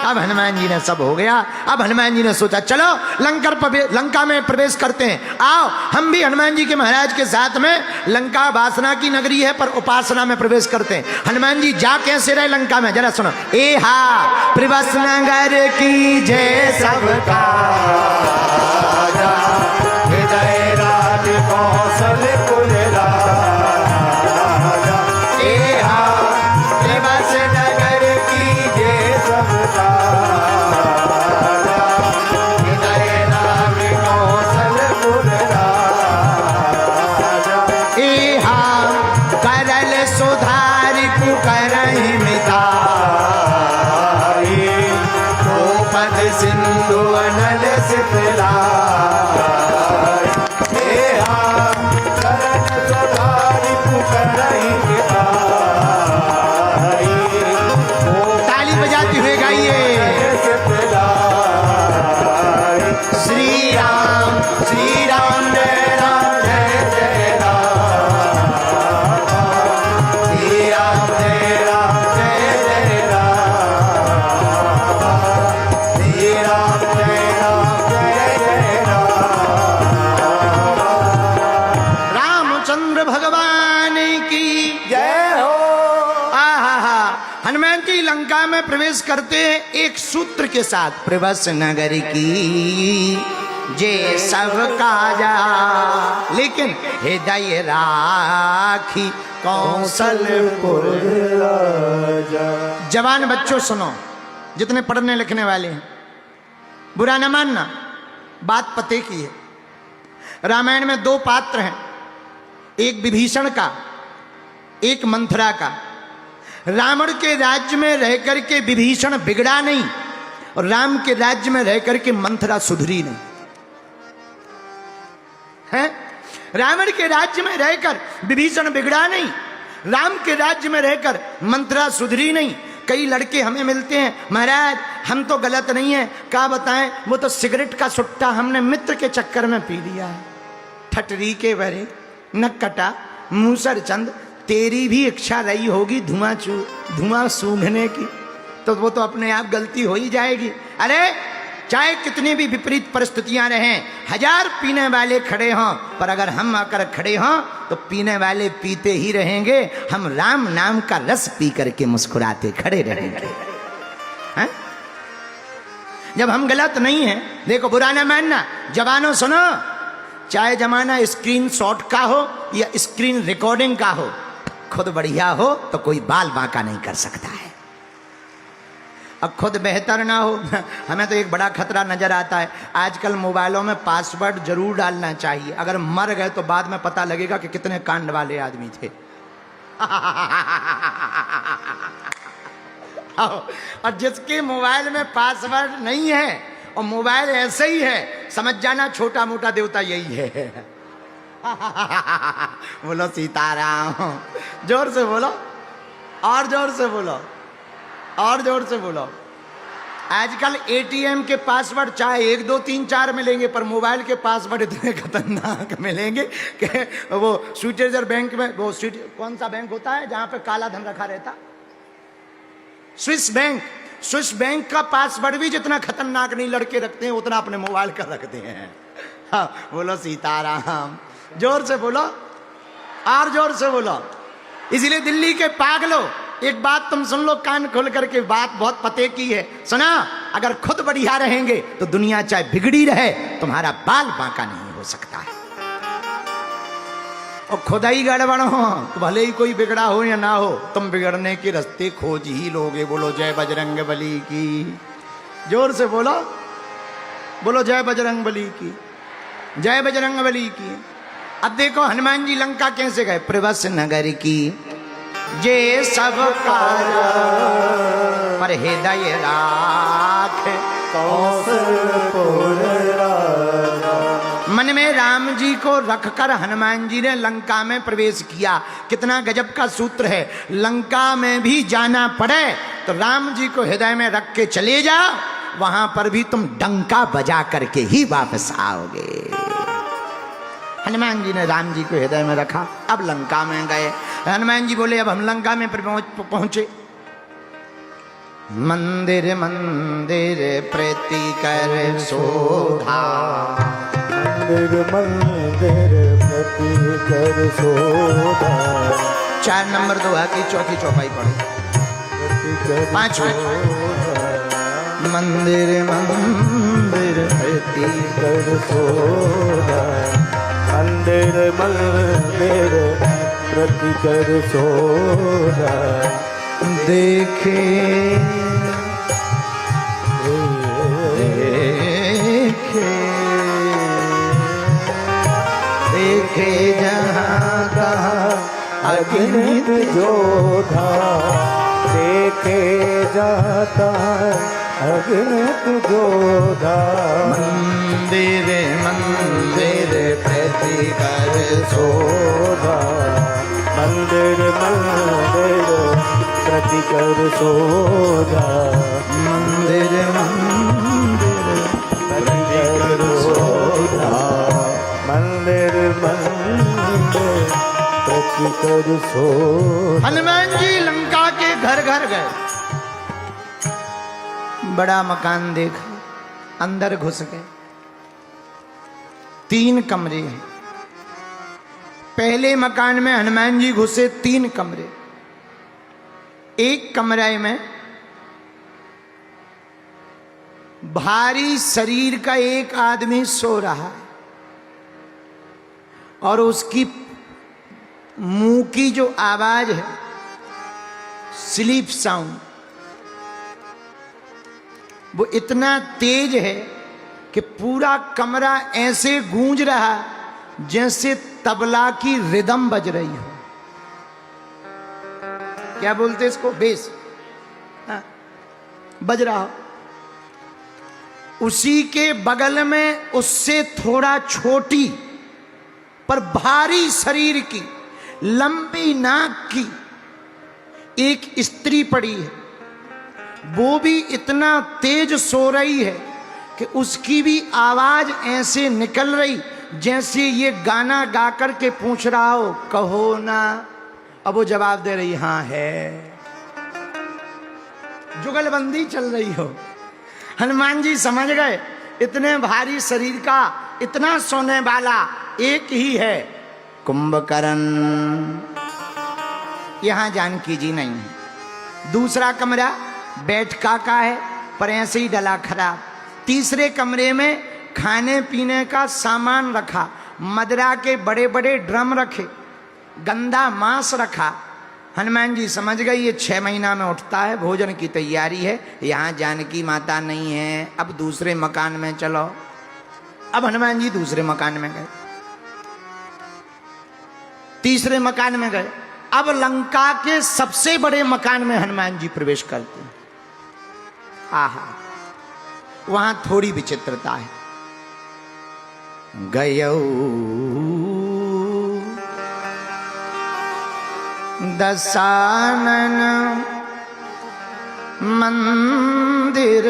अब हनुमान जी ने सब हो गया। अब हनुमान जी ने सोचा चलो लंका में प्रवेश करते हैं, आओ हम भी हनुमान जी के महाराज के साथ में, लंका वासना की नगरी है पर उपासना में प्रवेश करते हैं। हनुमान जी जा कैसे रहे लंका में, जरा सुनो। ए हा प्रवेश नगर की जय सबका हृदय राज कौशलपुर राजा, ए हा प्रवेश नगर की जय सबका हृदय राज कौशलपुर राजा, ए हा करल सुधार पुकरहि मिताई, गोपद सिंधु अनल सितला, ताली बजाते हुए गाइए। श्री राम जय राम जय जय राम, श्री राम जय राम जय जय राम, श्री राम जय राम जय जय राम। रामचंद्र भगवान की जय हो। आहा। हनुमान जी लंका में प्रवेश करते हैं एक सूत्र के साथ, प्रवेश नगर की जे सब काजा, लेकिन हृदय राखी कौशलपुर राजा। जवान बच्चों सुनो, जितने पढ़ने लिखने वाले हैं, बुरा न मानना, बात पते की है। रामायण में दो पात्र हैं, एक विभीषण का, एक मंथरा का। रावण के राज्य में रहकर के विभीषण बिगड़ा नहीं, और राम के राज्य में रहकर के मंथरा सुधरी नहीं है। रावण के राज्य में रहकर विभीषण बिगड़ा नहीं, राम के राज्य में रहकर मंथरा सुधरी नहीं। कई लड़के हमें मिलते हैं, महाराज हम तो गलत नहीं है, क्या बताएं, वो तो सिगरेट का सुट्टा हमने मित्र के चक्कर में पी लिया है। ठटरी के बरे नक्कटा मूसर चंद, तेरी भी इच्छा रही होगी धुआं सूंघने की, तो वो तो अपने आप गलती हो ही जाएगी। अरे चाहे कितनी भी विपरीत परिस्थितियां रहें, हजार पीने वाले खड़े हों, पर अगर हम आकर खड़े हों तो पीने वाले पीते ही रहेंगे, हम राम नाम का रस पी करके मुस्कुराते खड़े रहेंगे। हैं? जब हम गलत नहीं हैं, देखो बुरा ना मानना, जवानों सुनो, चाहे जमाना स्क्रीन शॉट का हो या स्क्रीन रिकॉर्डिंग का हो, खुद बढ़िया हो तो कोई बाल बांका नहीं कर सकता है। अब खुद बेहतर ना हो, हमें तो एक बड़ा खतरा नजर आता है, आजकल मोबाइलों में पासवर्ड जरूर डालना चाहिए, अगर मर गए तो बाद में पता लगेगा कि कितने कांड वाले आदमी थे। और जिसके मोबाइल में पासवर्ड नहीं है और मोबाइल ऐसे ही है, समझ जाना छोटा मोटा देवता यही है। बोलो सीताराम, जोर से बोलो, और जोर से बोलो, और जोर से बोलो। आजकल एटीएम के पासवर्ड चाहे 1 2 3 4 मिलेंगे, पर मोबाइल के पासवर्ड इतने खतरनाक मिलेंगे कि वो स्विट्जरलैंड बैंक में, वो कौन सा बैंक होता है जहां पे काला धन रखा रहता, स्विस बैंक, स्विस बैंक का पासवर्ड भी जितना खतरनाक नहीं लड़के रखते हैं, उतना अपने मोबाइल का रखते हैं। हाँ, बोलो सीताराम, जोर से बोलो, और जोर से बोलो। इसीलिए दिल्ली के पागलो, एक बात तुम सुन लो कान खोल करके, बात बहुत पते की है, सुना, अगर खुद बढ़िया रहेंगे तो दुनिया चाहे बिगड़ी रहे, तुम्हारा बाल बांका नहीं हो सकता है। और खुदा ही गड़बड़ हो तो भले ही कोई बिगड़ा हो या ना हो, तुम बिगड़ने के रास्ते खोज ही लोगे। बोलो जय बजरंग बली की, जोर से बोलो, बोलो जय बजरंग बली की, जय बजरंग बली की। अब देखो हनुमान जी लंका कैसे गए, प्रवेश नगर की जे सब काज पर हृदय राख कौशलपुर राजा। मन में राम जी को रखकर हनुमान जी ने लंका में प्रवेश किया। कितना गजब का सूत्र है, लंका में भी जाना पड़े तो राम जी को हृदय में रख के चले जाओ, वहां पर भी तुम डंका बजा करके ही वापस आओगे। हनुमान जी ने राम जी को हृदय में रखा, अब लंका में गए। हनुमान जी बोले अब हम लंका में पहुंचे। मंदिर मंदिर प्रति कर शोभा। मंदिर मंदिर प्रति कर शोभा। 4 नंबर दोहा की चौथी चौपाई पढ़े। 5वें मंदिर मंदिर प्रति कर शोभा। मंदिर मंदिर प्रति कर शोभा। देखे देखे देखे जहाँ तहाँ अगणित जोधा। देखे जाता अगणित जोधा। मंदिर मंदिर प्रति कर शोभा। मंदिर मंदिर प्रति कर शोभा। मंदिर मंदिर प्रति कर शोभा। मंदिर मंदिर प्रति कर शोभा। हनुमान जी लंका के घर घर गए, बड़ा मकान देखा, अंदर घुस गए। 3 कमरे हैं। पहले मकान में हनुमान जी घुसे, 3 कमरे। एक कमरे में भारी शरीर का एक आदमी सो रहा है और उसकी मुंह की जो आवाज है, स्लीप साउंड, वो इतना तेज है कि पूरा कमरा ऐसे गूंज रहा जैसे तबला की रिदम बज रही हो। क्या बोलते इसको? बेस। हाँ, बज रहा हो। उसी के बगल में उससे थोड़ा छोटी पर भारी शरीर की, लंबी नाक की एक स्त्री पड़ी है। वो भी इतना तेज सो रही है कि उसकी भी आवाज ऐसे निकल रही जैसे ये गाना गा कर के पूछ रहा हो, कहो ना। अब वो जवाब दे रही, हाँ है। जुगलबंदी चल रही हो। हनुमान जी समझ गए इतने भारी शरीर का, इतना सोने वाला एक ही है, कुंभकर्ण। यहां जानकी जी नहीं है। दूसरा कमरा बैठका का है, पर ऐसे ही डला खराब। तीसरे कमरे में खाने पीने का सामान रखा, मदरा के बड़े बड़े ड्रम रखे, गंदा मांस रखा। हनुमान जी समझ गई ये 6 महीना में उठता है, भोजन की तैयारी है। यहाँ जानकी माता नहीं है, अब दूसरे मकान में चलो। अब हनुमान जी दूसरे मकान में गए, तीसरे मकान में गए। अब लंका के सबसे बड़े मकान में हनुमान जी प्रवेश करते हैं। आहा, वहां थोड़ी विचित्रता है। गयौ दशानन मंदिर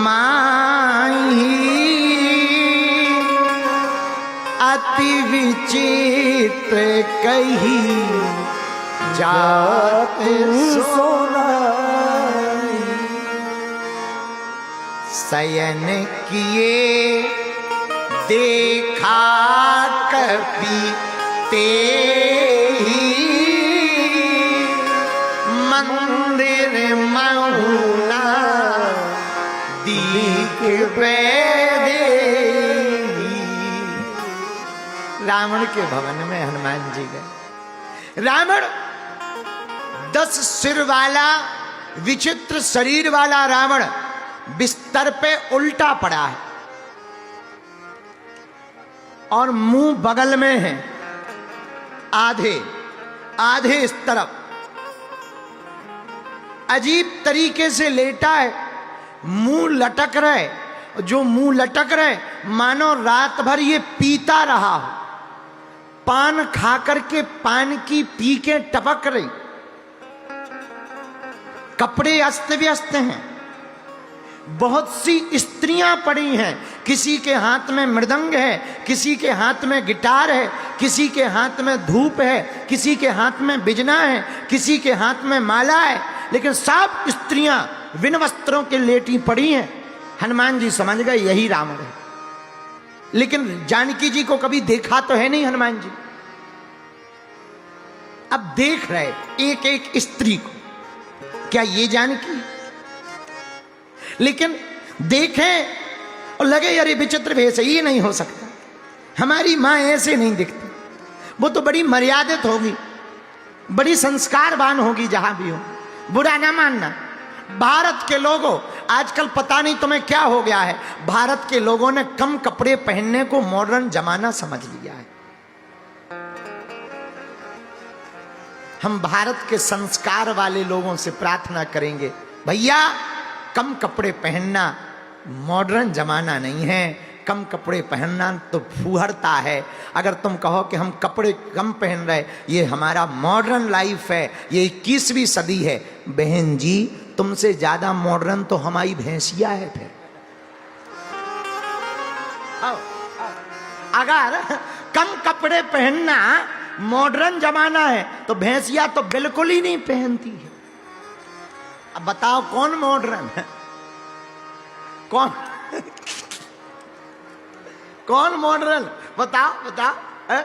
माही, अति विचित्र कही जात सोना। शयन किए देखा कपि ते ही, मंदिर मऊना दीक दे। रावण के भवन में हनुमान जी गए। रावण 10 सिर वाला विचित्र शरीर वाला रावण बिस्तर पे उल्टा पड़ा है और मुंह बगल में है, आधे आधे इस तरफ, अजीब तरीके से लेटा है। मुंह लटक रहे, जो मुंह लटक रहे मानो रात भर ये पीता रहा हो। पान खा करके पान की पीकें टपक रही। कपड़े अस्त व्यस्त हैं। बहुत सी स्त्रियां पड़ी हैं, किसी के हाथ में मृदंग है, किसी के हाथ में गिटार है, किसी के हाथ में धूप है, किसी के हाथ में बिजना है, किसी के हाथ में माला है, लेकिन सब स्त्रियां बिन वस्त्रों के लेटी पड़ी हैं। हनुमान जी समझ गए यही रावण है, लेकिन जानकी जी को कभी देखा तो है नहीं हनुमान जी। अब देख रहे एक एक स्त्री को, क्या ये जानकी? लेकिन देखें और लगे यार ये विचित्र भेष है, ये नहीं हो सकता, हमारी मां ऐसे नहीं दिखती, वो तो बड़ी मर्यादित होगी, बड़ी संस्कारवान होगी जहां भी हो। बुरा ना मानना, भारत के लोगों, आजकल पता नहीं तुम्हें क्या हो गया है, भारत के लोगों ने कम कपड़े पहनने को मॉडर्न जमाना समझ लिया है। हम भारत के संस्कार वाले लोगों से प्रार्थना करेंगे, भैया कम कपड़े पहनना मॉडर्न जमाना नहीं है, कम कपड़े पहनना तो फूहड़ता है। अगर तुम कहो कि हम कपड़े कम पहन रहे, ये हमारा मॉडर्न लाइफ है, ये 21वीं सदी है। बहन जी तुमसे ज्यादा मॉडर्न तो हमारी भैंसिया है। फिर अगर कम कपड़े पहनना मॉडर्न जमाना है तो भैंसिया तो बिल्कुल ही नहीं पहनती है। अब बताओ कौन मॉडर्न है, कौन कौन मॉडर्न? बताओ बताओ है?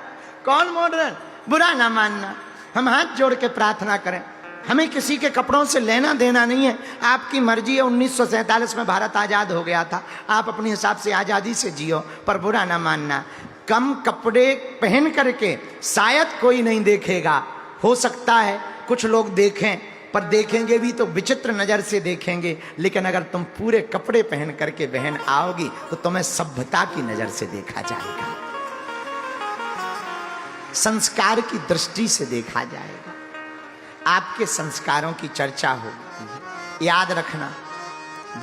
कौन मॉडर्न? बुरा ना मानना, हम हाथ जोड़ के प्रार्थना करें, हमें किसी के कपड़ों से लेना देना नहीं है। आपकी मर्जी है, 1947 में भारत आजाद हो गया था, आप अपने हिसाब से आजादी से जियो, पर बुरा ना मानना। कम कपड़े पहन करके शायद कोई नहीं देखेगा, हो सकता है कुछ लोग देखें, पर देखेंगे भी तो विचित्र नजर से देखेंगे। लेकिन अगर तुम पूरे कपड़े पहन करके बहन आओगी तो तुम्हें सभ्यता की नजर से देखा जाएगा, संस्कार की दृष्टि से देखा जाएगा, आपके संस्कारों की चर्चा होगी। याद रखना,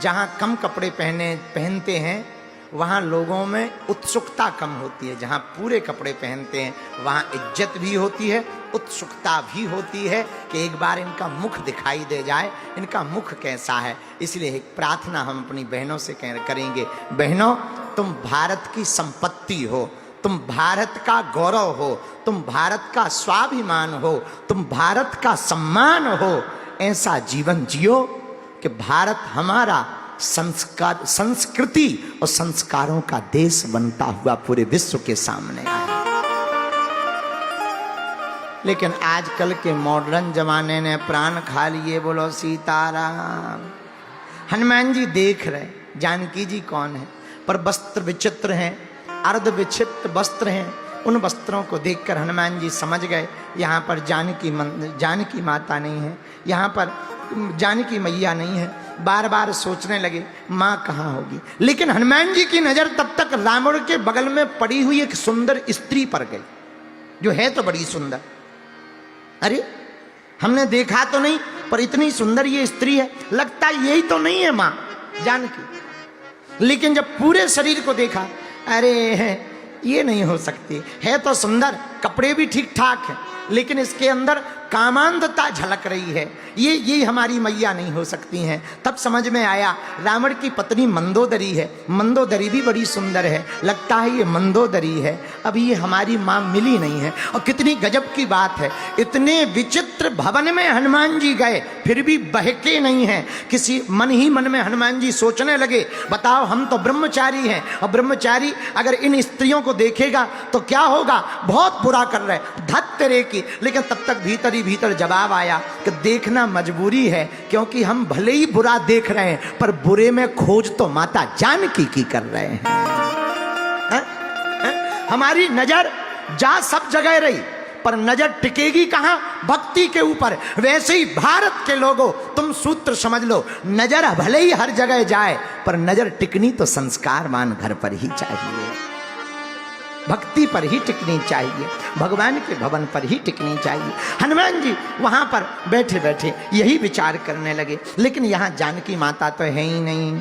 जहां कम कपड़े पहनते हैं वहां लोगों में उत्सुकता कम होती है, जहां पूरे कपड़े पहनते हैं वहां इज्जत भी होती है, उत्सुकता भी होती है कि एक बार इनका मुख दिखाई दे जाए, इनका मुख कैसा है। इसलिए एक प्रार्थना हम अपनी बहनों से करेंगे, बहनों तुम भारत की संपत्ति हो, तुम भारत का गौरव हो, तुम भारत का स्वाभिमान हो, तुम भारत का सम्मान हो। ऐसा जीवन जियो कि भारत हमारा संस्कार, संस्कृति और संस्कारों का देश बनता हुआ पूरे विश्व के सामने आए। लेकिन आजकल के मॉडर्न जमाने ने प्राण खा लिए, बोलो सीताराम। हनुमान जी देख रहे जानकी जी कौन है, पर वस्त्र विचित्र हैं, अर्ध विचित्र वस्त्र हैं। उन वस्त्रों को देखकर हनुमान जी समझ गए यहाँ पर जानकी माता नहीं है, यहाँ पर जानकी मैया नहीं है। बार बार सोचने लगे माँ कहाँ होगी। लेकिन हनुमान जी की नजर तब तक रावण के बगल में पड़ी हुई एक सुंदर स्त्री पर गई, जो है तो बड़ी सुंदर। अरे हमने देखा तो नहीं, पर इतनी सुंदर ये स्त्री है, लगता यही तो नहीं है माँ जानकी। लेकिन जब पूरे शरीर को देखा, अरे ये नहीं हो सकती, है तो सुंदर, कपड़े भी ठीक ठाक है, लेकिन इसके अंदर कामांधता झलक रही है, ये हमारी मैया नहीं हो सकती हैं। तब समझ में आया रावण की पत्नी मंदोदरी है, मंदोदरी भी बड़ी सुंदर है, लगता है ये मंदोदरी है, अभी ये हमारी माँ मिली नहीं है। और कितनी गजब की बात है, इतने विचित्र भवन में हनुमान जी गए फिर भी बहके नहीं हैं। किसी मन ही मन में हनुमान जी सोचने लगे, बताओ हम तो ब्रह्मचारी हैं, और ब्रह्मचारी अगर इन स्त्रियों को देखेगा तो क्या होगा, बहुत बुरा कर रहे, धत तेरे की। लेकिन तब तक भीतर जवाब आया कि देखना मजबूरी है, क्योंकि हम भले ही बुरा देख रहे हैं पर बुरे में खोज तो माता जानकी की कर रहे हैं। हमारी नजर जा सब जगह रही पर नजर टिकेगी कहां, भक्ति के ऊपर। वैसे ही भारत के लोगों तुम सूत्र समझ लो, नजर भले ही हर जगह जाए पर नजर टिकनी तो संस्कारवान घर पर ही चाहिए, भक्ति पर ही टिकनी चाहिए, भगवान के भवन पर ही टिकनी चाहिए। हनुमान जी वहां पर बैठे बैठे यही विचार करने लगे, लेकिन यहां जानकी माता तो है ही नहीं।